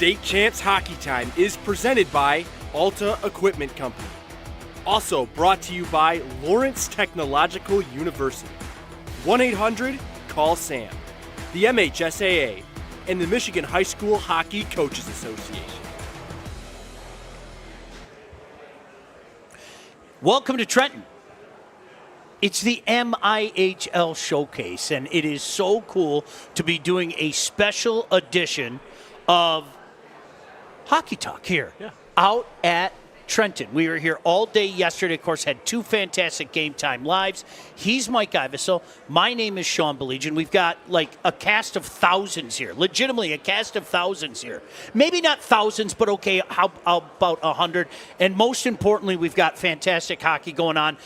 State Champs Hockey Time is presented by Alta Equipment Company. Also brought to you by Lawrence Technological University. 1-800-CALL-SAM. The MHSAA and the Michigan High School Hockey Coaches Association. Welcome to Trenton. It's the MIHL Showcase, and it is so cool to be doing a special edition of Hockey Talk here out at Trenton. We were here all day yesterday, of course, had two fantastic Game Time Lives. He's Mike Iveso. My name is Sean Belegian. We've got like a cast of thousands here, legitimately a cast of thousands here. Maybe not thousands, but okay, how about 100? And most importantly, we've got fantastic hockey going on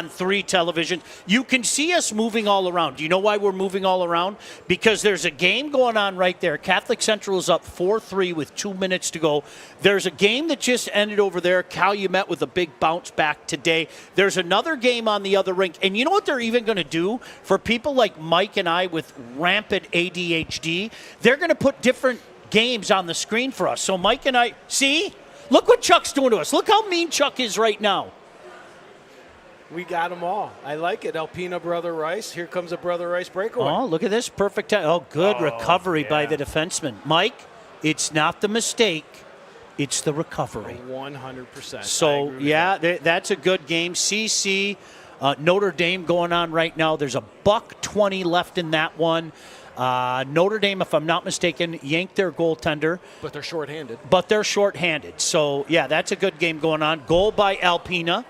3 televisions. You can see us moving all around. Do you know why we're moving all around? Because there's a game going on right there. Catholic Central is up 4-3 with 2 minutes to go. There's a game that just ended over there. Calumet with a big bounce back today. There's another game on the other rink. And you know what they're even going to do for people like Mike and I with rampant ADHD? They're going to put different games on the screen for us. So Mike and I, see? Look what Chuck's doing to us. Look how mean Chuck is right now. We got them all. I like it. Alpina, Brother Rice. Here comes a Brother Rice breakaway. Oh, look at this. Perfect time. Oh, good recovery by the defenseman. Mike, it's not the mistake. It's the recovery. 100%. So, that's a good game. CC, Notre Dame going on right now. There's a $1:20 left in that one. Notre Dame, if I'm not mistaken, yanked their goaltender. But they're shorthanded. So, that's a good game going on. Goal by Alpina.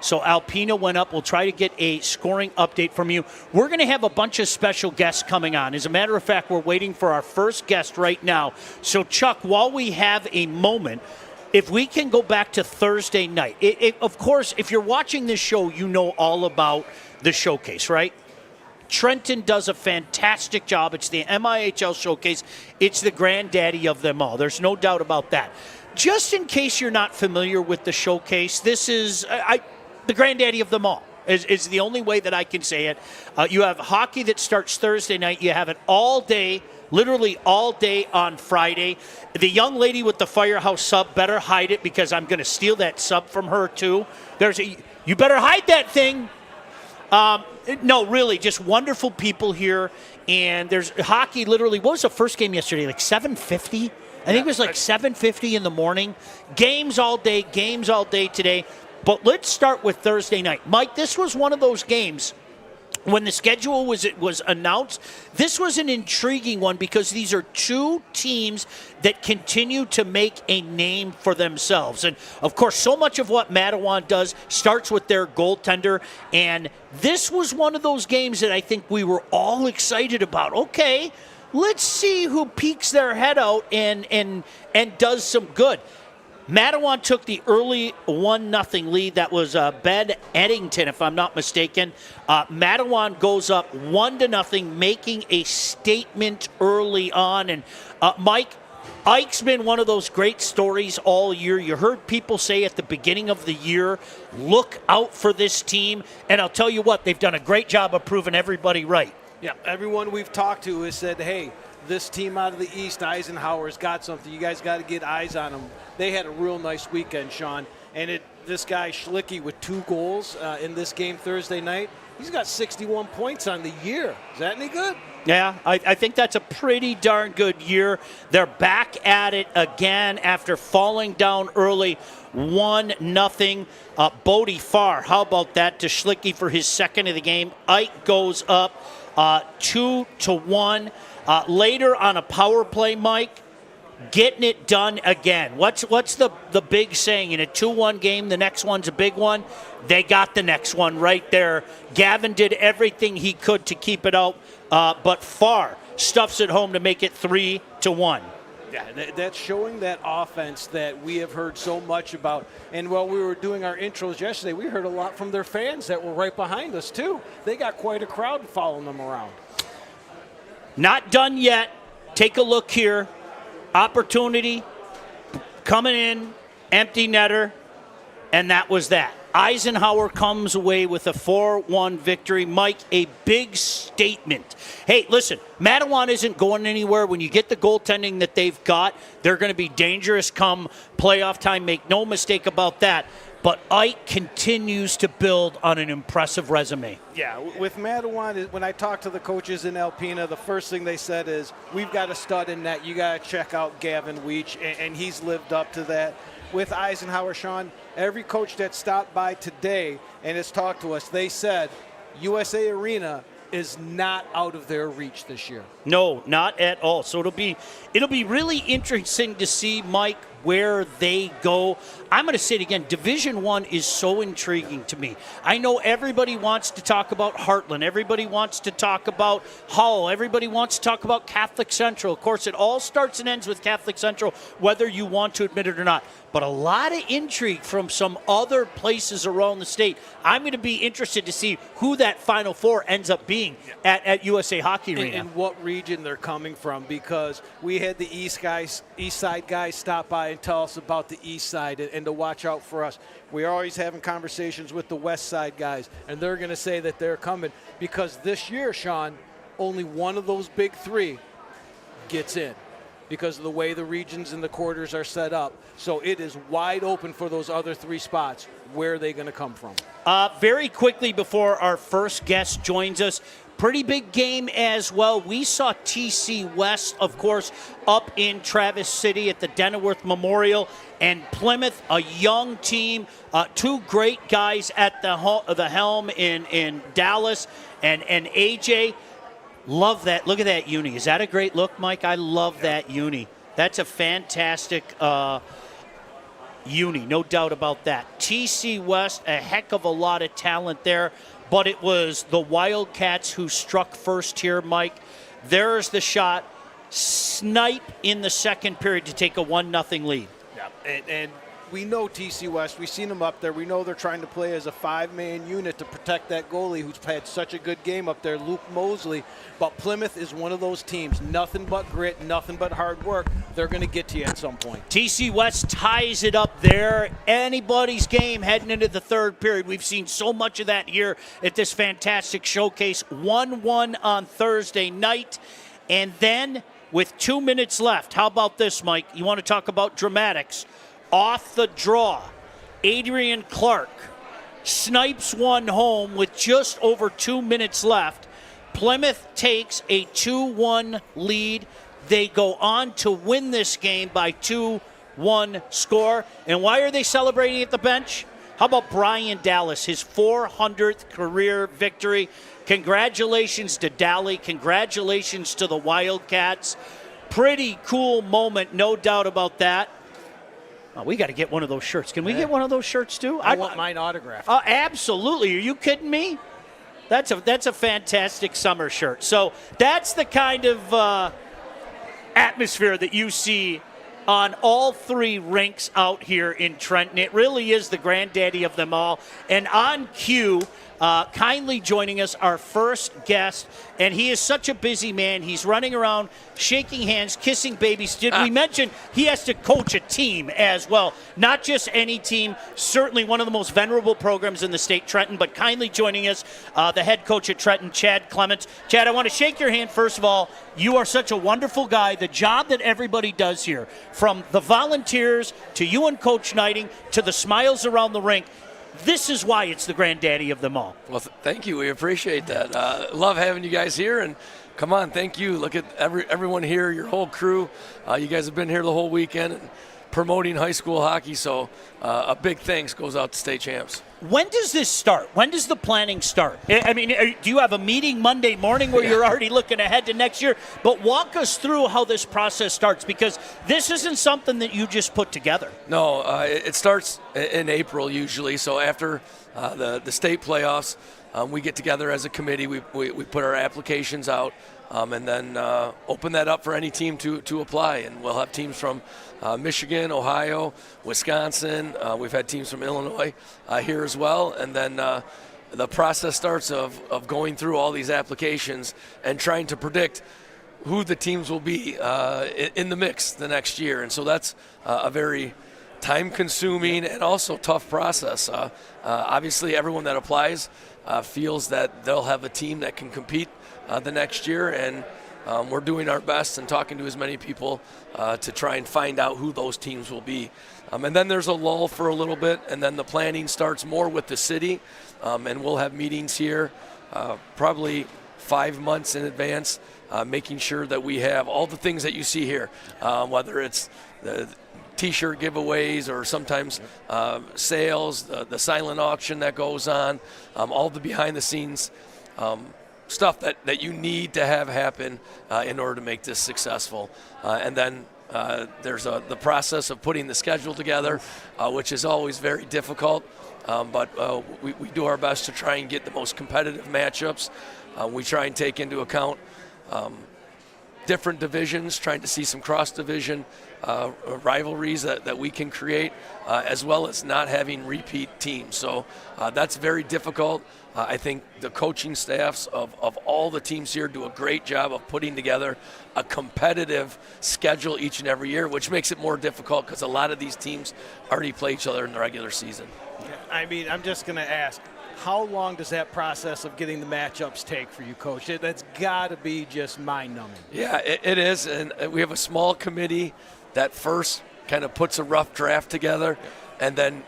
So Alpina went up. We'll try to get a scoring update from you. We're going to have a bunch of special guests coming on. As a matter of fact, we're waiting for our first guest right now. So, Chuck, while we have a moment, if we can go back to Thursday night. Of course, if you're watching this show, you know all about the showcase, right? Trenton does a fantastic job. It's the MIHL Showcase. It's the granddaddy of them all. There's no doubt about that. Just in case you're not familiar with the showcase, this is the granddaddy of them all is the only way that I can say it. You have hockey that starts Thursday night. You have it all day, literally all day on Friday. The young lady with the Firehouse sub better hide it because I'm going to steal that sub from her too. You better hide that thing. No, really, just wonderful people here. And there's hockey literally, what was the first game yesterday, like 7:50? I think it was like 7:50 in the morning. Games all day today. But let's start with Thursday night. Mike, this was one of those games when the schedule was announced. This was an intriguing one because these are two teams that continue to make a name for themselves. And, of course, so much of what Matawan does starts with their goaltender. And this was one of those games that I think we were all excited about. Okay, let's see who peeks their head out and does some good. Matawan took the early 1-0 lead. That was Ben Eddington, if I'm not mistaken. Matawan goes up 1-0, making a statement early on. And Mike, Ike's been one of those great stories all year. You heard people say at the beginning of the year, look out for this team. And I'll tell you what, they've done a great job of proving everybody right. Yeah, everyone we've talked to has said, hey, this team out of the East, Eisenhower's got something. You guys got to get eyes on them. They had a real nice weekend, Sean. And this guy, Schlicke, with 2 goals in this game Thursday night, he's got 61 points on the year. Is that any good? Yeah, I think that's a pretty darn good year. They're back at it again after falling down early 1-0. Bodie Farr, how about that to Schlicke for his second of the game. Ike goes up 2-1. Later on a power play, Mike, getting it done again. What's the big saying? In a 2-1 game, the next one's a big one. They got the next one right there. Gavin did everything he could to keep it out, but Farr stuffs it home to make it 3-1. Yeah, that's showing that offense that we have heard so much about. And while we were doing our intros yesterday, we heard a lot from their fans that were right behind us, too. They got quite a crowd following them around. Not done yet. Take a look here. Opportunity coming in, empty netter, and that was that. Eisenhower comes away with a 4-1 victory. Mike, a big statement. Hey, listen, Matawan isn't going anywhere. When you get the goaltending that they've got, they're going to be dangerous come playoff time. Make no mistake about that. But Ike continues to build on an impressive resume. Yeah, with Matawan, when I talked to the coaches in Alpena, the first thing they said is, we've got a stud in net. You got to check out Gavin Weech, and he's lived up to that. With Eisenhower, Sean, every coach that stopped by today and has talked to us, they said USA Arena is not out of their reach this year. No, not at all. So it'll be really interesting to see, Mike, where they go. I'm going to say it again. Division I is so intriguing to me. I know everybody wants to talk about Heartland. Everybody wants to talk about Hull. Everybody wants to talk about Catholic Central. Of course, it all starts and ends with Catholic Central, whether you want to admit it or not. But a lot of intrigue from some other places around the state. I'm going to be interested to see who that Final Four ends up being at USA Hockey Arena. And what region they're coming from, because we had the East Side guys stop by and tell us about the East Side and to watch out for us. We're always having conversations with the West Side guys, and they're going to say that they're coming because this year, Sean, only one of those big three gets in because of the way the regions and the quarters are set up. So it is wide open for those other three spots. Where are they going to come from? Very quickly before our first guest joins us, pretty big game as well. We saw TC West, of course, up in Travis City at the Denworth Memorial, and Plymouth, a young team, two great guys at the helm in Dallas and AJ. Love that. Look at that uni. Is that a great look, Mike? I love that uni. That's a fantastic uni, no doubt about that. TC West, a heck of a lot of talent there, but it was the Wildcats who struck first here, Mike. There's the shot. Snipe in the second period to take a 1-0 lead. Yeah, and we know TC West. We've seen them up there. We know they're trying to play as a 5-man unit to protect that goalie who's had such a good game up there, Luke Mosley. But Plymouth is one of those teams. Nothing but grit, nothing but hard work. They're going to get to you at some point. TC West ties it up there. Anybody's game heading into the third period. We've seen so much of that here at this fantastic showcase. 1-1 on Thursday night. And then with 2 minutes left, how about this, Mike? You want to talk about dramatics? Off the draw, Adrian Clark snipes one home with just over 2 minutes left. Plymouth takes a 2-1 lead. They go on to win this game by 2-1 score. And why are they celebrating at the bench? How about Brian Dallas, his 400th career victory? Congratulations to Dally. Congratulations to the Wildcats. Pretty cool moment, no doubt about that. Oh, we got to get one of those shirts. Can we get one of those shirts too? I want mine autographed. Absolutely. Are you kidding me? That's a fantastic summer shirt. So that's the kind of atmosphere that you see on all three rinks out here in Trenton. It really is the granddaddy of them all. And on cue, kindly joining us, our first guest, and he is such a busy man. He's running around, shaking hands, kissing babies. Did we mention he has to coach a team as well? Not just any team, certainly one of the most venerable programs in the state, Trenton, but kindly joining us, the head coach at Trenton, Chad Clemens. Chad, I want to shake your hand, first of all. You are such a wonderful guy. The job that everybody does here, from the volunteers to you and Coach Knighting to the smiles around the rink, this is why it's the granddaddy of them all. Well, thank you. We appreciate that. Love having you guys here, and come on, thank you. Look at everyone here, your whole crew. You guys have been here the whole weekend and promoting high school hockey, so a big thanks goes out to State Champs. When does this start? When does the planning start? I mean, do you have a meeting Monday morning where you're already looking ahead to next year? But walk us through how this process starts, because this isn't something that you just put together. No, it starts in April usually. So after the state playoffs, we get together as a committee. We put our applications out, and then open that up for any team to apply. And we'll have teams from Michigan, Ohio, Wisconsin. We've had teams from Illinois here as well. And then the process starts of going through all these applications and trying to predict who the teams will be in the mix the next year. And so that's a very time-consuming and also tough process. Obviously, everyone that applies feels that they'll have a team that can compete the next year, and we're doing our best and talking to as many people to try and find out who those teams will be. And then there's a lull for a little bit, and then the planning starts more with the city, and we'll have meetings here probably 5 months in advance, making sure that we have all the things that you see here, whether it's the T-shirt giveaways or sometimes sales, the silent auction that goes on, all the behind-the-scenes stuff that you need to have happen in order to make this successful. And then there's the process of putting the schedule together, which is always very difficult, but we do our best to try and get the most competitive matchups. We try and take into account different divisions, trying to see some cross-division rivalries that we can create, as well as not having repeat teams. So that's very difficult. I think the coaching staffs of all the teams here do a great job of putting together a competitive schedule each and every year, which makes it more difficult because a lot of these teams already play each other in the regular season. I mean, I'm just going to ask, how long does that process of getting the matchups take for you, Coach? That's got to be just mind-numbing. Yeah, it is, and we have a small committee that first kind of puts a rough draft together, and then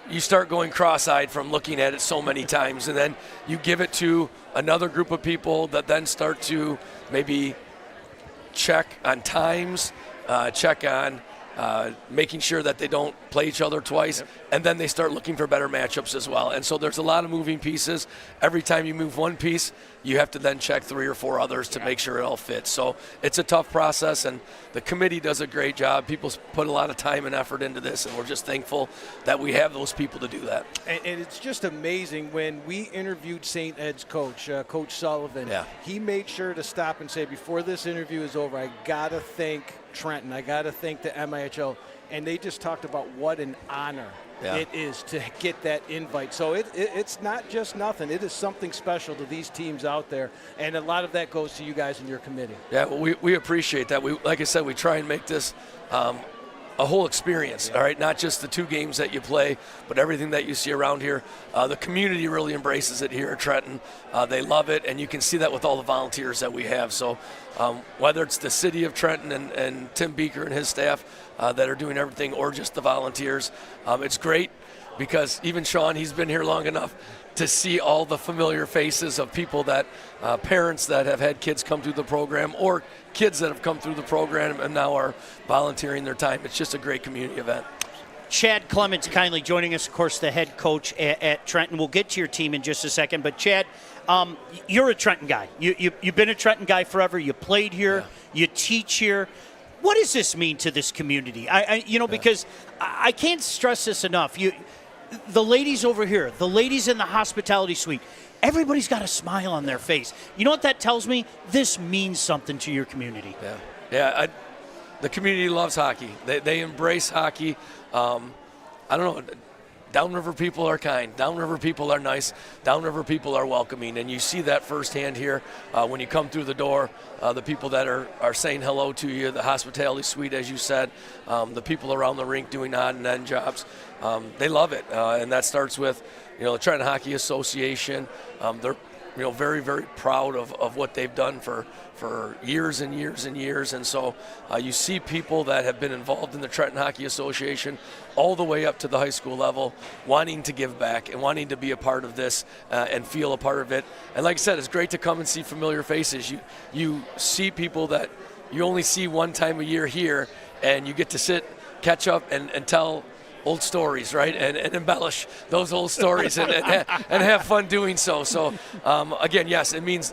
you start going cross-eyed from looking at it so many times, and then you give it to another group of people that then start to maybe check on times, check on making sure that they don't play each other twice, and then they start looking for better matchups as well. And so there's a lot of moving pieces. Every time you move one piece, you have to then check 3 or 4 others to make sure it all fits. So it's a tough process, and the committee does a great job. People put a lot of time and effort into this, and we're just thankful that we have those people to do that. And it's just amazing when we interviewed St. Ed's coach, Coach Sullivan, he made sure to stop and say, before this interview is over, I got to thank Trenton, I got to thank the MIHL, and they just talked about what an honor it is to get that invite. So it's not just nothing. It is something special to these teams out there, and a lot of that goes to you guys and your committee. Yeah, well, we appreciate that. Like I said, we try and make this a whole experience, all right? Not just the 2 games that you play, but everything that you see around here. The community really embraces it here at Trenton. They love it, and you can see that with all the volunteers that we have. So whether it's the city of Trenton and Tim Beaker and his staff that are doing everything, or just the volunteers, it's great because even Sean, he's been here long enough to see all the familiar faces of people that, parents that have had kids come through the program, or kids that have come through the program and now are volunteering their time. It's just a great community event. Chad Clemens kindly joining us, of course, the head coach at Trenton. We'll get to your team in just a second. But, Chad, you're a Trenton guy. You've been a Trenton guy forever. You played here. You teach here. What does this mean to this community? Because I can't stress this enough. The ladies over here, the ladies in the hospitality suite, everybody's got a smile on their face. You know what that tells me? This means something to your community. The community loves hockey. They embrace hockey. I don't know. Downriver people are kind. Downriver people are nice. Downriver people are welcoming. And you see that firsthand here when you come through the door. The people that are saying hello to you, the hospitality suite, as you said, the people around the rink doing odd and end jobs. They love it. And that starts with, the Trenton Hockey Association. They're very, very proud of what they've done for years and years and years. And so you see people that have been involved in the Trenton Hockey Association all the way up to the high school level wanting to give back and wanting to be a part of this and feel a part of it. And like I said, it's great to come and see familiar faces. You see people that you only see one time a year here, and you get to sit, catch up, and tell old stories, right, and embellish those old stories and have fun doing so. So, again, yes, it means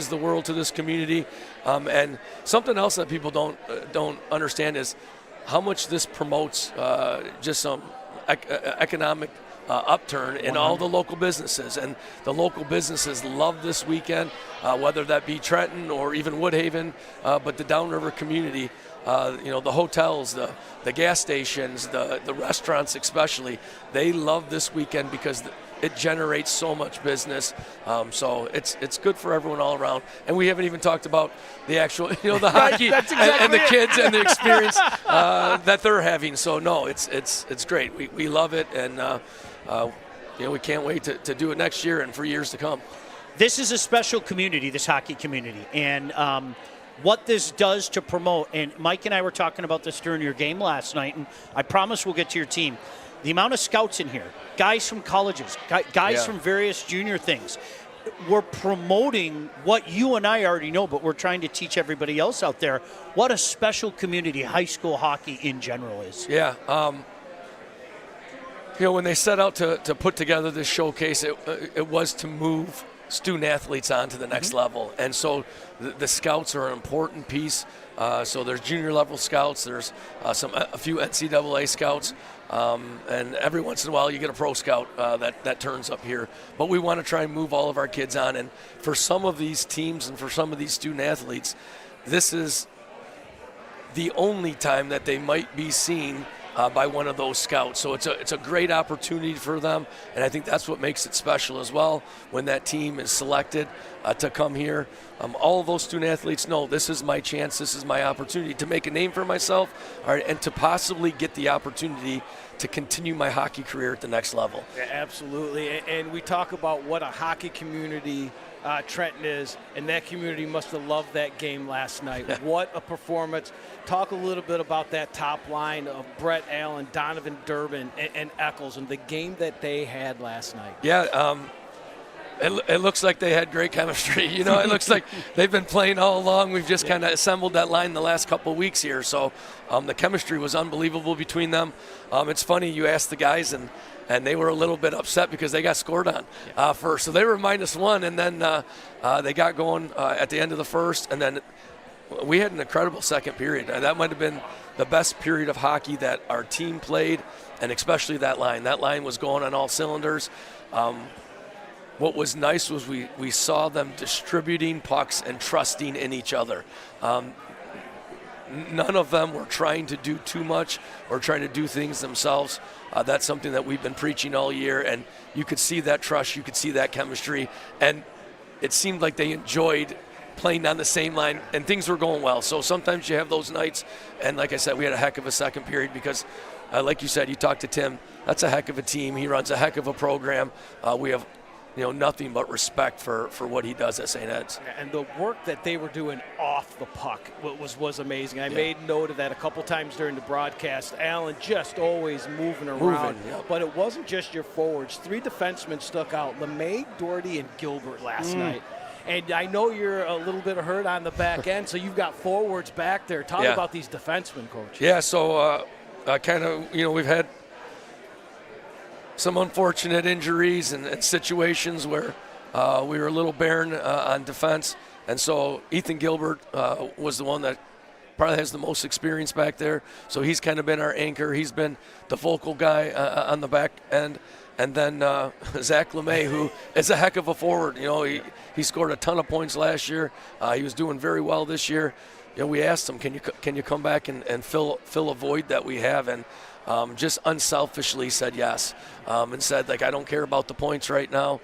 the world to this community. And something else that people don't understand is how much this promotes just some economic upturn in all the local businesses. And the local businesses love this weekend, whether that be Trenton or even Woodhaven, but the Downriver community the hotels, the gas stations, the restaurants especially, they love this weekend because it generates so much business. So it's good for everyone all around. And we haven't even talked about the actual, the hockey and the kids and the experience that they're having. So no, it's great. We love it, and we can't wait to do it next year and for years to come. This is a special community, this hockey community, and what this does to promote, and Mike and I were talking about this during your game last night, and I promise we'll get to your team. The amount of scouts in here, guys from colleges, guys from various junior things, we're promoting what you and I already know, but we're trying to teach everybody else out there what a special community high school hockey in general is. Yeah. When they set out to put together this showcase, it was to move student athletes on to the next level. And so the scouts are an important piece. So there's junior level scouts, there's a few NCAA scouts, and every once in a while you get a pro scout that turns up here. But we want to try and move all of our kids on. And for some of these teams and for some of these student athletes, this is the only time that they might be seen by one of those scouts. So it's a great opportunity for them, and I think that's what makes it special as well when that team is selected to come here. All of those student athletes know this is my chance, this is my opportunity to make a name for myself, and to possibly get the opportunity to continue my hockey career at the next level. Yeah, absolutely, and we talk about what a hockey community Trenton is, and that community must have loved that game last night. What a performance. Talk a little bit about that top line of Brett Allen, Donovan Durbin, and Eccles, and the game that they had last night. Yeah, it looks like they had great chemistry. It looks like they've been playing all along. We've just kind of assembled that line the last couple of weeks here. So the chemistry was unbelievable between them. It's funny, you asked the guys, and they were a little bit upset because they got scored on first. So they were -1, and then they got going at the end of the first, and then we had an incredible second period. That might have been the best period of hockey that our team played, and especially that line. That line was going on all cylinders. What was nice was we saw them distributing pucks and trusting in each other. None of them were trying to do too much or trying to do things themselves. That's something that we've been preaching all year, and you could see that trust, you could see that chemistry, and it seemed like they enjoyed playing on the same line, and things were going well. So sometimes you have those nights, and like I said, we had a heck of a second period because, like you said, you talked to Tim, that's a heck of a team. He runs a heck of a program. We have nothing but respect for what he does at St. Ed's. And the work that they were doing off the puck was amazing. I made note of that a couple times during the broadcast. Allen just always moving around. But it wasn't just your forwards. 3 defensemen stuck out, LeMay, Doherty, and Gilbert last night. And I know you're a little bit hurt on the back end, so you've got forwards back there. Talk about these defensemen, Coach. Yeah, so we've had some unfortunate injuries and situations where we were a little barren on defense. And so Ethan Gilbert was the one that probably has the most experience back there. So he's kind of been our anchor. He's been the vocal guy on the back end. And then Zach LeMay, who is a heck of a forward. He scored a ton of points last year. He was doing very well this year. We asked him, can you come back and fill a void that we have? And just unselfishly said yes, and said, I don't care about the points right now.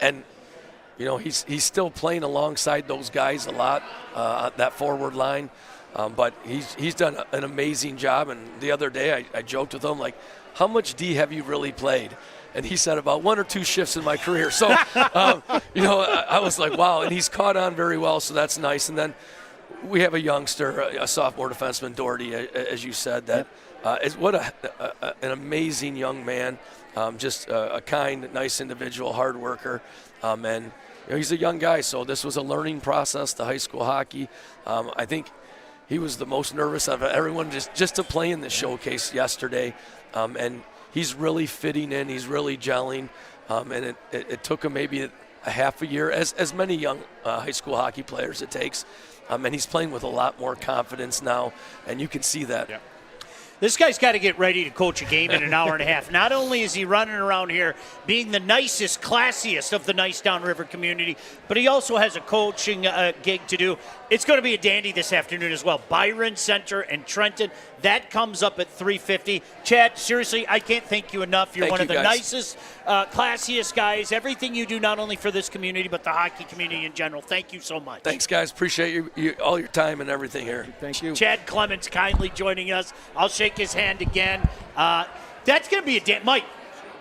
And he's still playing alongside those guys a lot, that forward line. But he's done an amazing job. And the other day I joked with him, how much D have you really played? And he said about 1 or 2 shifts in my career. So, I was like, wow. And he's caught on very well, so that's nice. And then we have a youngster, a sophomore defenseman, Doherty, as you said, that is what an amazing young man, just a kind, nice individual, hard worker. And he's a young guy, so this was a learning process, the high school hockey. I think he was the most nervous of everyone just to play in the showcase yesterday. And he's really fitting in. He's really gelling. And it took him maybe a half a year, as many young high school hockey players it takes. And he's playing with a lot more confidence now, and you can see that. Yeah. This guy's got to get ready to coach a game in an hour and a half. Not only is he running around here being the nicest, classiest of the nice downriver community, but he also has a coaching gig to do. It's going to be a dandy this afternoon as well. Byron Center and Trenton. That comes up at 3:50. Chad, seriously, I can't thank you enough. You're one of the nicest, classiest guys. Everything you do, not only for this community, but the hockey community in general. Thank you so much. Thanks, guys. Appreciate you all your time and everything here. Thank you. Chad Clemens kindly joining us. I'll shake his hand again. That's going to be Mike,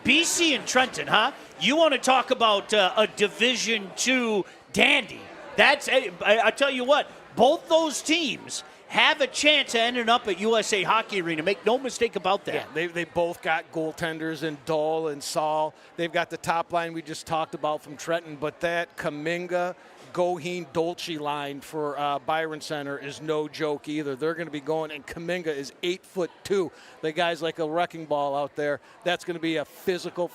BC and Trenton, huh? You want to talk about a Division II dandy. I tell you what, both those teams have a chance of ending up at USA Hockey Arena. Make no mistake about that. Yeah, they both got goaltenders in Dole and Saul. They've got the top line we just talked about from Trenton, but that Kaminga, Goheen, Dolce line for Byron Center is no joke either. They're going to be going, and Kaminga is 8'2". The guy's like a wrecking ball out there. That's going to be a physical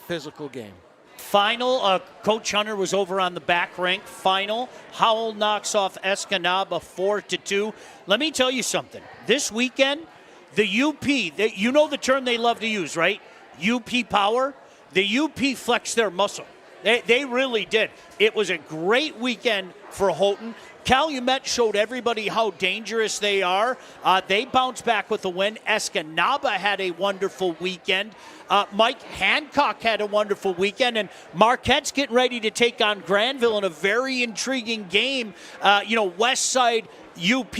game. Final, Coach Hunter was over on the back rank. Final, Howell knocks off Escanaba 4-2. Let me tell you something. This weekend, the UP, you know the term they love to use, right? UP power. The UP flexed their muscle. They really did. It was a great weekend for Houghton. Calumet showed everybody how dangerous they are. They bounced back with a win. Escanaba had a wonderful weekend. Mike Hancock had a wonderful weekend. And Marquette's getting ready to take on Granville in a very intriguing game. West Side UP.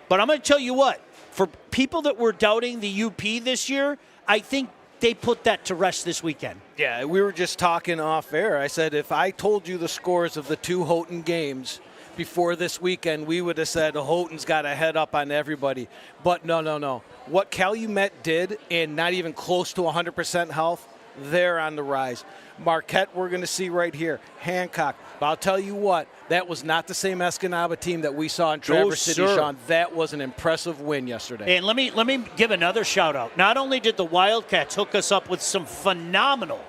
But I'm going to tell you what. For people that were doubting the UP this year, I think they put that to rest this weekend. Yeah, we were just talking off air. I said if I told you the scores of the two Houghton games before this weekend, we would have said Houghton's got a head up on everybody. But no. What Calumet did, and not even close to 100% health, they're on the rise. Marquette, we're going to see right here. Hancock. But I'll tell you what, that was not the same Escanaba team that we saw in Traverse City, sir. Sean. That was an impressive win yesterday. And let me give another shout out. Not only did the Wildcats hook us up with some phenomenal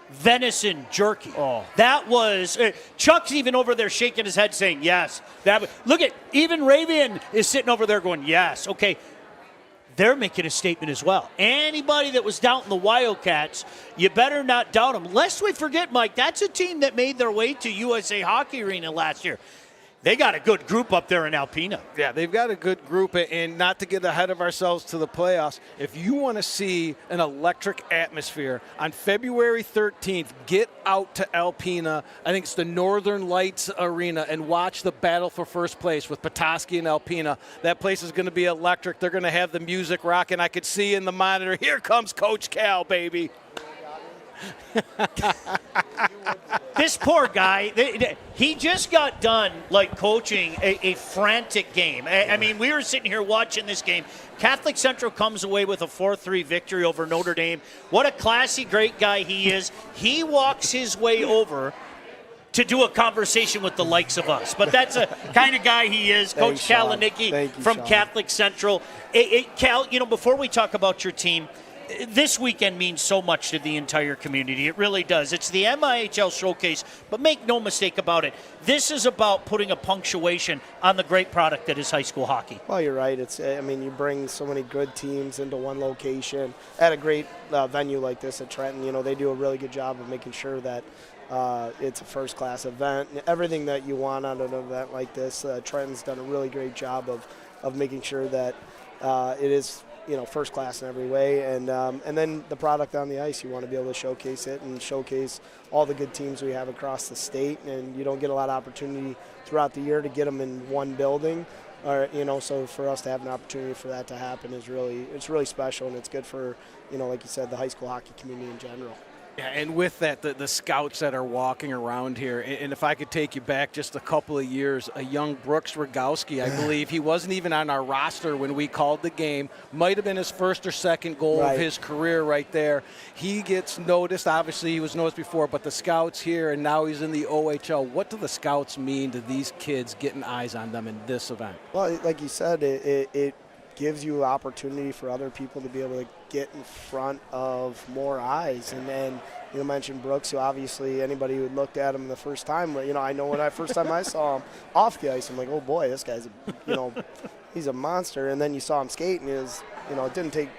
venison jerky. Oh. That was Chuck's even over there shaking his head saying yes. Look at even Ravian is sitting over there going yes. Okay. They're making a statement as well. Anybody that was doubting the Wildcats, you better not doubt them. Lest we forget, Mike, that's a team that made their way to USA Hockey Arena last year. They got a good group up there in Alpena. Yeah, they've got a good group, and not to get ahead of ourselves to the playoffs, if you want to see an electric atmosphere, on February 13th, get out to Alpena. I think it's the Northern Lights Arena, and watch the battle for first place with Petoskey and Alpena. That place is going to be electric. They're going to have the music rocking. I could see in the monitor, here comes Coach Cal, baby. This poor guy, he just got done coaching a frantic game. I mean, we were sitting here watching this game. Catholic Central comes away with a 4-3 victory over Notre Dame. What a classy, great guy he is. He walks his way over to do a conversation with the likes of us. But that's a kind of guy he is. Coach Kaleniecki from Sean. Catholic Central. Cal, before we talk about your team, this weekend means so much to the entire community. It really does. It's the MIHL Showcase, but make no mistake about it. This is about putting a punctuation on the great product that is high school hockey. Well, you're right. You bring so many good teams into one location at a great venue like this at Trenton. They do a really good job of making sure that it's a first-class event. Everything that you want out of an event like this, Trenton's done a really great job of making sure that it is first class in every way, and then the product on the ice, you want to be able to showcase it and showcase all the good teams we have across the state, and you don't get a lot of opportunity throughout the year to get them in one building, or so for us to have an opportunity for that to happen it's really special, and it's good for like you said, the high school hockey community in general. Yeah, and with that, the scouts that are walking around here, and if I could take you back just a couple of years, a young Brooks Rogowski, I believe, he wasn't even on our roster when we called the game, might have been his first or second goal of his career right there. He gets noticed. Obviously, he was noticed before, but the scouts here, and now he's in the OHL. What do the scouts mean to these kids getting eyes on them in this event? Well, like you said, it gives you an opportunity for other people to be able to get in front of more eyes. And then you mentioned Brooks, who obviously anybody who looked at him the first time, I know when first time I saw him off the ice, I'm like, oh boy, this guy's he's a monster. And then you saw him skate, and it didn't take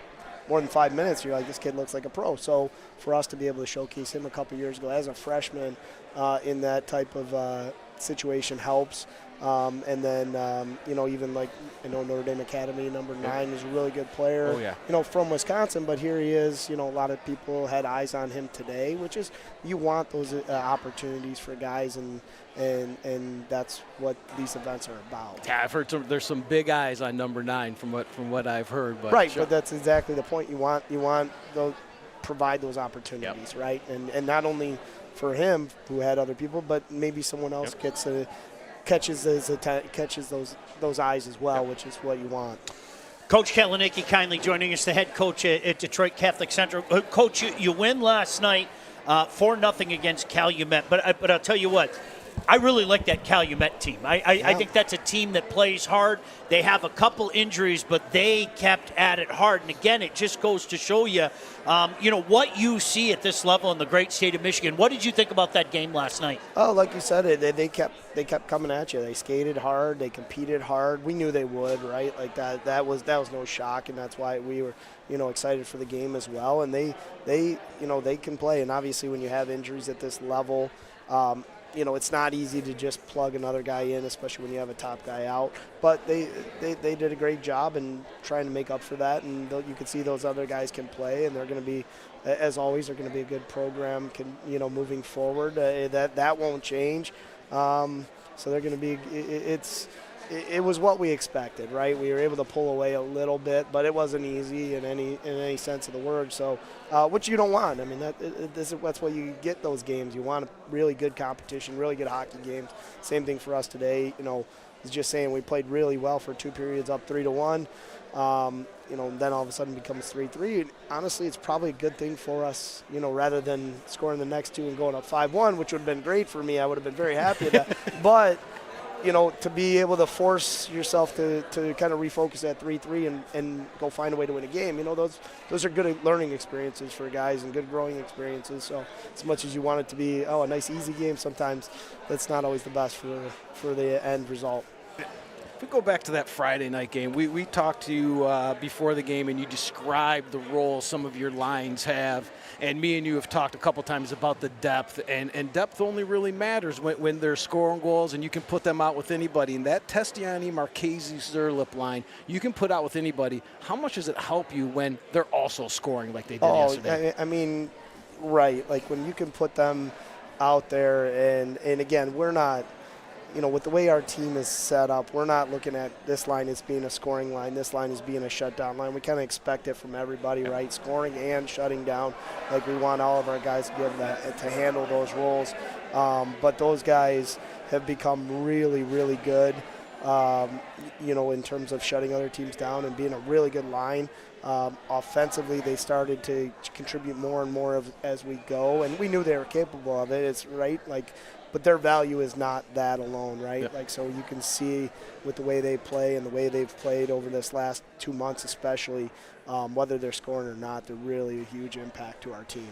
more than 5 minutes, you're like, this kid looks like a pro. So for us to be able to showcase him a couple years ago as a freshman in that type of situation helps. And then, even like, Notre Dame Academy, number 9 is a really good player, Oh, yeah. From Wisconsin, but here he is, a lot of people had eyes on him today, which is, you want those opportunities for guys, and that's what these events are about. Yeah, I've heard there's some big eyes on number 9 from what I've heard. But Right, but that's exactly the point. You want those, provide those opportunities, Yep. right? And not only for him, who had other people, but maybe someone else gets to catches those eyes as well, which is what you want. Coach Kaleniecki kindly joining us, the head coach at Detroit Catholic Central. Coach, you win last night 4-0 against Calumet, but I'll tell you what, I really like that Calumet team. I think that's a team that plays hard. They have a couple injuries, but they kept at it hard. And again, it just goes to show you, what you see at this level in the great state of Michigan. What did you think about that game last night? Oh, like you said, they kept coming at you. They skated hard. They competed hard. We knew they would, right? Like that was no shock, and that's why we were, excited for the game as well. And they can play. And obviously, when you have injuries at this level, it's not easy to just plug another guy in, especially when you have a top guy out. But they did a great job in trying to make up for that, and you can see those other guys can play, and they're going to be, as always, they're going to be a good program. Moving forward, that won't change. So they're going to be. It was what we expected, right? We were able to pull away a little bit, but it wasn't easy in any sense of the word. So, which you don't want. I mean, that's why you get those games. You want a really good competition, really good hockey games. Same thing for us today. I was just saying we played really well for 2 periods, up 3-1. Then all of a sudden it becomes 3-3. Honestly, it's probably a good thing for us, rather than scoring the next 2 and going up 5-1, which would have been great for me. I would have been very happy with that. But to be able to force yourself to kind of refocus at 3-3 and go find a way to win a game, those are good learning experiences for guys and good growing experiences. So as much as you want it to be, a nice easy game, sometimes that's not always the best for the end result. If we go back to that Friday night game, we talked to you before the game, and you described the role some of your lines have. And me and you have talked a couple times about the depth, and depth only really matters when they're scoring goals, and you can put them out with anybody. And that Testiani, Marchese, Zerlip line, you can put out with anybody. How much does it help you when they're also scoring like they did yesterday? I mean, right. Like when you can put them out there, and again, we're not – with the way our team is set up, we're not looking at this line as being a scoring line, this line as being a shutdown line. We kind of expect it from everybody, right? Scoring and shutting down. Like we want all of our guys to be able to handle those roles. But those guys have become really, really good, in terms of shutting other teams down and being a really good line. Offensively, they started to contribute more and more as we go, and we knew they were capable of it. It's right, but their value is not that alone, right? Yeah. So you can see with the way they play and the way they've played over this last 2 months especially, whether they're scoring or not, they're really a huge impact to our team.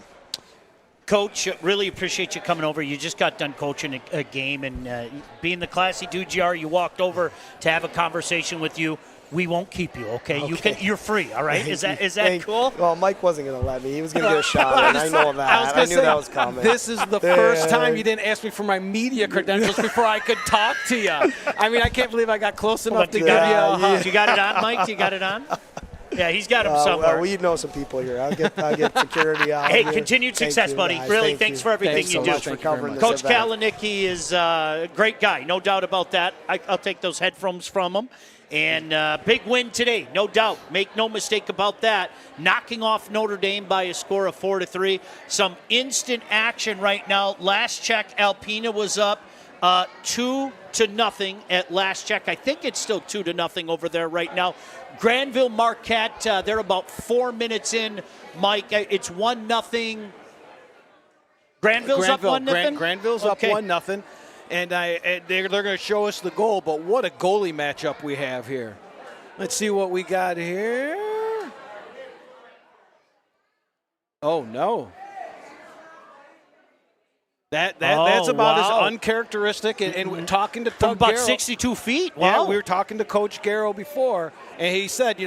Coach, really appreciate you coming over. You just got done coaching a game, and being the classy dude you are, you walked over to have a conversation with you. We won't keep you, okay? You're free, all right? Is that cool? Well, Mike wasn't going to let me. He was going to get a shot, and I know that. I knew that was coming. This is the first time you didn't ask me for my media credentials before I could talk to you. I mean, I can't believe I got close enough to give you a hug. You got it on, Mike? You got it on? Yeah, he's got him somewhere. We know some people here. I'll get security out. Hey, here. continued success, buddy. Guys. Really, thanks for everything Thanks you so do. much for covering this Coach event. Kaleniecki is a great guy, no doubt about that. I'll take those headphones from him. And big win today, no doubt. Make no mistake about that. Knocking off Notre Dame by a score of 4-3. Some instant action right now. Last check, Alpena was up 2-0 at last check. I think it's still 2-0 over there right now. Granville Marquette, they're about 4 minutes in. Mike, it's 1-0. Granville's up 1-0? Granville's up 1-0. And they're going to show us the goal, but what a goalie matchup we have here. Let's see what we got here. Oh, no. That's about as uncharacteristic. And we're talking to From Doug about Garrow. 62 feet. Wow. Yeah, we were talking to Coach Garrow before, and he said,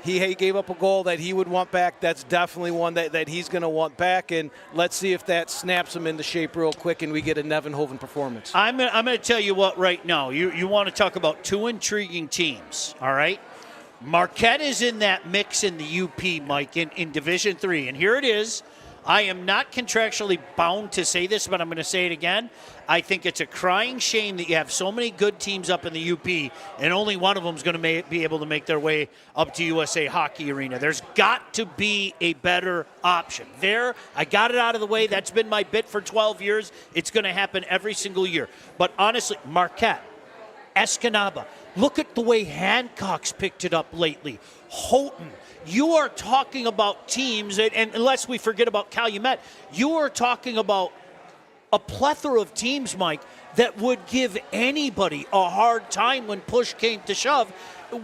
He gave up a goal that he would want back. That's definitely one that he's going to want back. And let's see if that snaps him into shape real quick and we get a Nevenhoven performance. I'm going to tell you what right now. You want to talk about two intriguing teams, all right? Marquette is in that mix in the UP, Mike, in Division III. And here it is. I am not contractually bound to say this, but I'm going to say it again. I think it's a crying shame that you have so many good teams up in the UP, and only one of them is going to be able to make their way up to USA Hockey Arena. There's got to be a better option. There, I got it out of the way. That's been my bit for 12 years. It's going to happen every single year. But honestly, Marquette, Escanaba, look at the way Hancock's picked it up lately. Houghton. You are talking about teams, and unless we forget about Calumet, you are talking about a plethora of teams, Mike, that would give anybody a hard time when push came to shove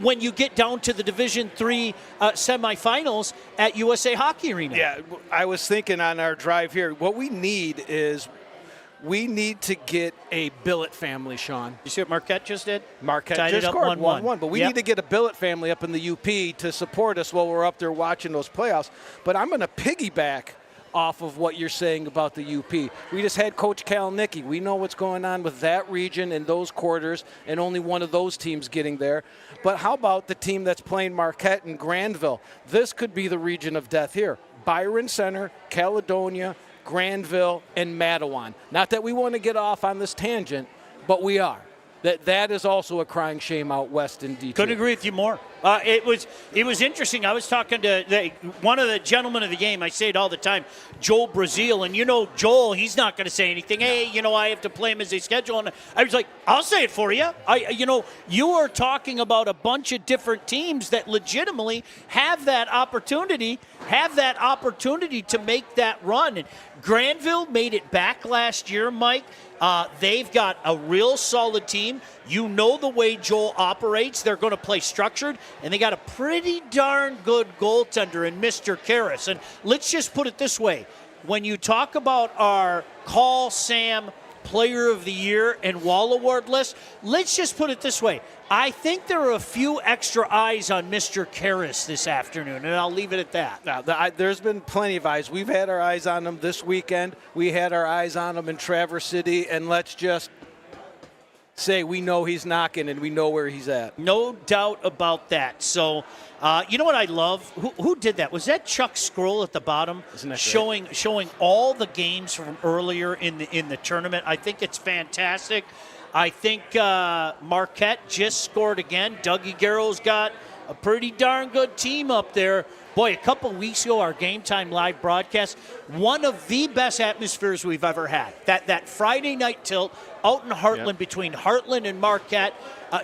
when you get down to the Division III semifinals at USA Hockey Arena. Yeah, I was thinking on our drive here, what we need is we need to get a Billet family, Sean. You see what Marquette just did? Marquette Tied just it up scored 1-1. 1-1, but we need to get a Billet family up in the UP to support us while we're up there watching those playoffs. But I'm going to piggyback off of what you're saying about the UP. We just had Coach Kaleniecki. We know what's going on with that region and those quarters, and only one of those teams getting there. But how about the team that's playing Marquette and Granville? This could be the region of death here. Byron Center, Caledonia, Granville, and Matawan. Not that we want to get off on this tangent, but we are. That is also a crying shame out west in Detroit. Couldn't agree with you more. It was interesting. I was talking to one of the gentlemen of the game. I say it all the time, Joel Brazil. And, Joel, he's not going to say anything. Hey, I have to play him as they schedule. And I was like, I'll say it for you. You are talking about a bunch of different teams that legitimately have that opportunity to make that run. And Granville made it back last year, Mike. They've got a real solid team. You know the way Joel operates. They're going to play structured, and they got a pretty darn good goaltender in Mr. Karras. And let's just put it this way. When you talk about our Call Sam Player of the Year and Wall Award list, let's just put it this way. I think there are a few extra eyes on Mr. Karras this afternoon, and I'll leave it at that. Now, there's been plenty of eyes. We've had our eyes on him this weekend. We had our eyes on him in Traverse City, and let's just say we know he's knocking and we know where he's at. No doubt about that. So, you know what I love? Who did that? Was that Chuck Scroll at the bottom? Isn't that showing all the games from earlier in the tournament? I think it's fantastic. I think Marquette just scored again. Dougie Garrow's got a pretty darn good team up there. Boy, a couple weeks ago, our Game Time Live broadcast, one of the best atmospheres we've ever had. That Friday night tilt out in Heartland, between Heartland and Marquette,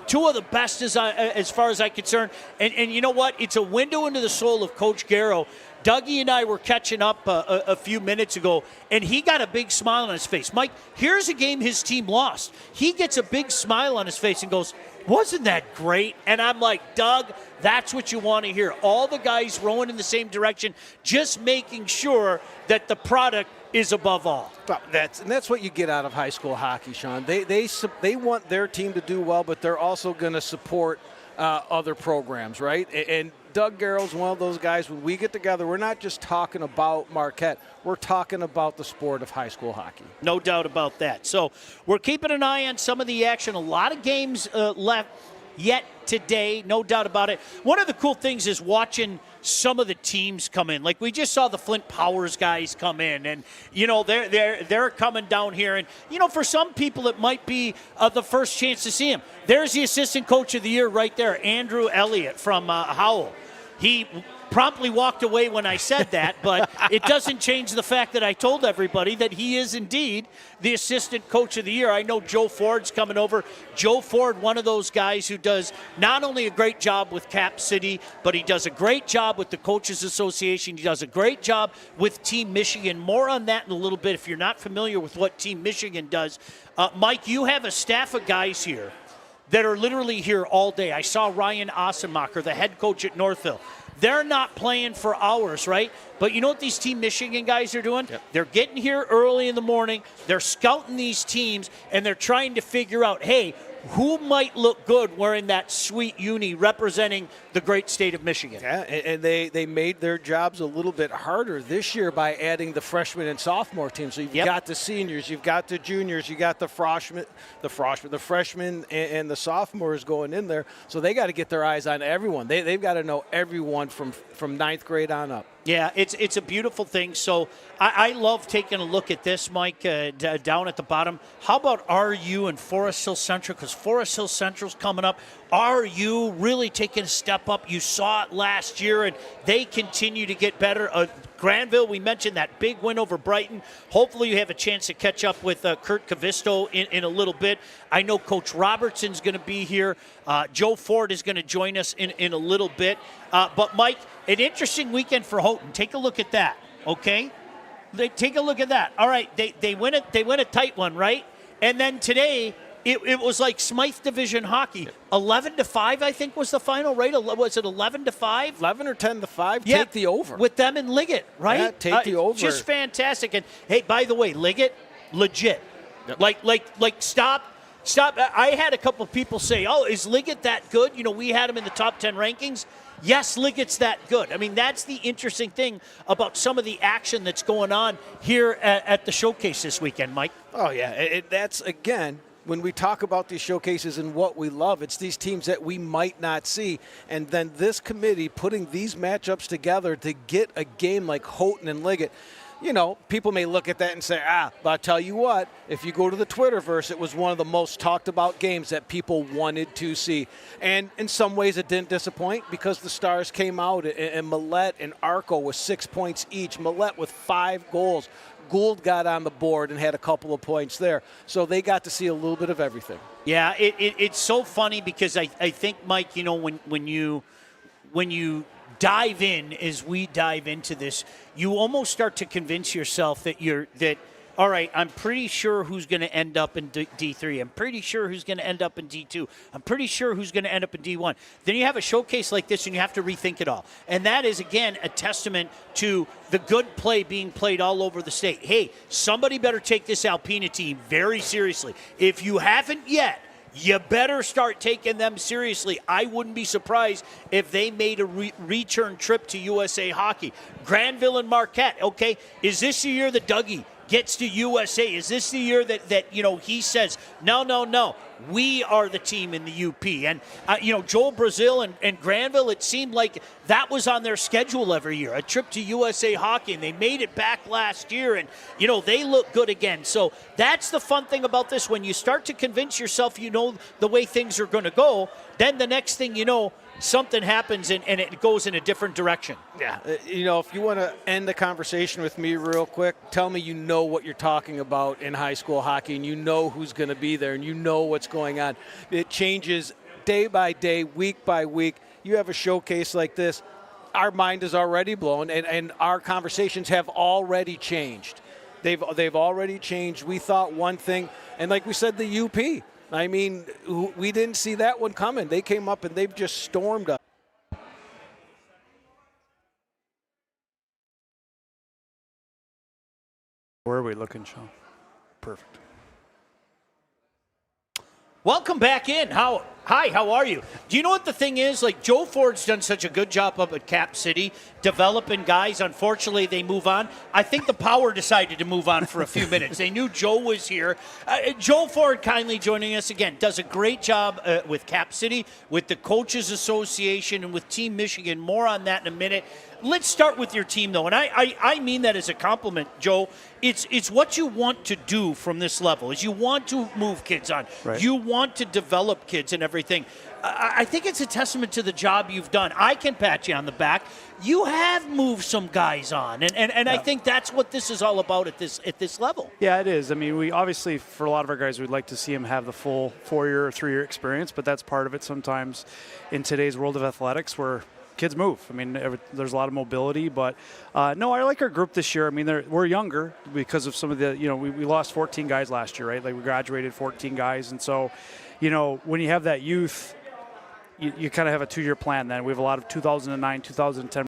two of the best as far as I'm concerned. And you know what? It's a window into the soul of Coach Garrow. Dougie and I were catching up a few minutes ago, and he got a big smile on his face. Mike, here's a game his team lost. He gets a big smile on his face and goes, wasn't that great? And I'm like, Doug, that's what you want to hear. All the guys rowing in the same direction, just making sure that the product is above all. That's what you get out of high school hockey, Sean. They want their team to do well, but they're also going to support other programs, right? And Doug Garrow's one of those guys. When we get together, we're not just talking about Marquette. We're talking about the sport of high school hockey. No doubt about that. So we're keeping an eye on some of the action. A lot of games left yet today, no doubt about it. One of the cool things is watching some of the teams come in. Like we just saw the Flint Powers guys come in, and they're coming down here. And for some people, it might be the first chance to see him. There's the assistant coach of the year right there, Andrew Elliott from Howell. He promptly walked away when I said that, but it doesn't change the fact that I told everybody that he is indeed the assistant coach of the year. I know Joe Ford's coming over. Joe Ford, one of those guys who does not only a great job with Cap City, but he does a great job with the Coaches Association. He does a great job with Team Michigan. More on that in a little bit if you're not familiar with what Team Michigan does. Mike, you have a staff of guys here that are literally here all day. I saw Ryan Ossenmacher, the head coach at Northville. They're not playing for hours, right? But you know what these Team Michigan guys are doing? Yep. They're getting here early in the morning. They're scouting these teams, and they're trying to figure out, hey, who might look good wearing that sweet uni representing the great state of Michigan. Yeah, and they made their jobs a little bit harder this year by adding the freshman and sophomore teams. So you've got the seniors, you've got the juniors, you got the freshmen, and the sophomores going in there. So they got to get their eyes on everyone. They've got to know everyone from ninth grade on up. Yeah, it's a beautiful thing. So I love taking a look at this, Mike, down at the bottom. How about RU and Forest Hill Central? Because Forest Hill Central's coming up. RU really taking a step up. You saw it last year, and they continue to get better. Granville, we mentioned that big win over Brighton. Hopefully you have a chance to catch up with Kurt Kavisto in a little bit. I know Coach Robertson's going to be here. Joe Ford is going to join us in a little bit. But, Mike, an interesting weekend for Houghton. Take a look at that, okay? Take a look at that. All right, they win a tight one, right? And then today, it was like Smythe Division hockey. 11-5, I think, was the final, right? Was it 11-5? 11 or 10-5. Yeah, take the over. With them and Liggett, right? Yeah, take the over. Just fantastic. And, hey, by the way, Liggett, legit. Yep. Like, stop. I had a couple of people say, oh, is Liggett that good? You know, we had him in the top 10 rankings. Yes, Liggett's that good. I mean, that's the interesting thing about some of the action that's going on here at the showcase this weekend, Mike. Oh, yeah. That's, again, when we talk about these showcases and what we love, it's these teams that we might not see. And then this committee putting these matchups together to get a game like Houghton and Liggett. You know, people may look at that and say, but I'll tell you what, if you go to the Twitterverse, it was one of the most talked about games that people wanted to see. And in some ways it didn't disappoint because the Stars came out and Millette and Arco with 6 points each. Millette with 5 goals. Gould got on the board and had a couple of points there. So they got to see a little bit of everything. Yeah, it's so funny because I think, Mike, you know, when you dive in, as we dive into this, you almost start to convince yourself that all right, I'm pretty sure who's going to end up in D3. I'm pretty sure who's going to end up in D2. I'm pretty sure who's going to end up in D1. Then you have a showcase like this and you have to rethink it all. And that is, again, a testament to the good play being played all over the state. Hey, somebody better take this Alpena team very seriously. If you haven't yet, you better start taking them seriously. I wouldn't be surprised if they made a return trip to USA Hockey. Granville and Marquette, okay, is this the year that Dougie gets to USA? Is this the year that you know, he says, no, we are the team in the UP? And, you know, Joel Brazil and Granville, it seemed like that was on their schedule every year, a trip to USA Hockey, and they made it back last year, and, you know, they look good again. So that's the fun thing about this. When you start to convince yourself you know the way things are going to go, then the next thing you know, something happens and it goes in a different direction. Yeah. You know, if you want to end the conversation with me real quick, tell me you know what you're talking about in high school hockey and you know who's going to be there and you know what's going on. It changes day by day, week by week. You have a showcase like this, our mind is already blown and our conversations have already changed. They've already changed. We thought one thing, and like we said, the UP. I mean, we didn't see that one coming. They came up and they've just stormed us. Where are we looking, Sean? Perfect. Welcome back in. Hi, how are you? Do you know what the thing is? Like, Joe Ford's done such a good job up at Cap City, developing guys. Unfortunately, they move on. I think the Power decided to move on for a few minutes. They knew Joe was here. Joe Ford kindly joining us again. Does a great job with Cap City, with the Coaches Association, and with Team Michigan. More on that in a minute. Let's start with your team, though, and I mean that as a compliment, Joe. It's what you want to do from this level, is you want to move kids on. Right. You want to develop kids and everything. I think it's a testament to the job you've done. I can pat you on the back. You have moved some guys on, and I think that's what this is all about at this level. Yeah, it is. I mean, we obviously, for a lot of our guys, we'd like to see them have the full 4-year or 3-year experience, but that's part of it sometimes in today's world of athletics where kids move. I mean, there's a lot of mobility, but no, I like our group this year. I mean, we're younger because of some of the, you know, we lost 14 guys last year, right? Like, we graduated 14 guys, and so, you know, when you have that youth, you kind of have a 2-year plan then. We have a lot of 2009, 2010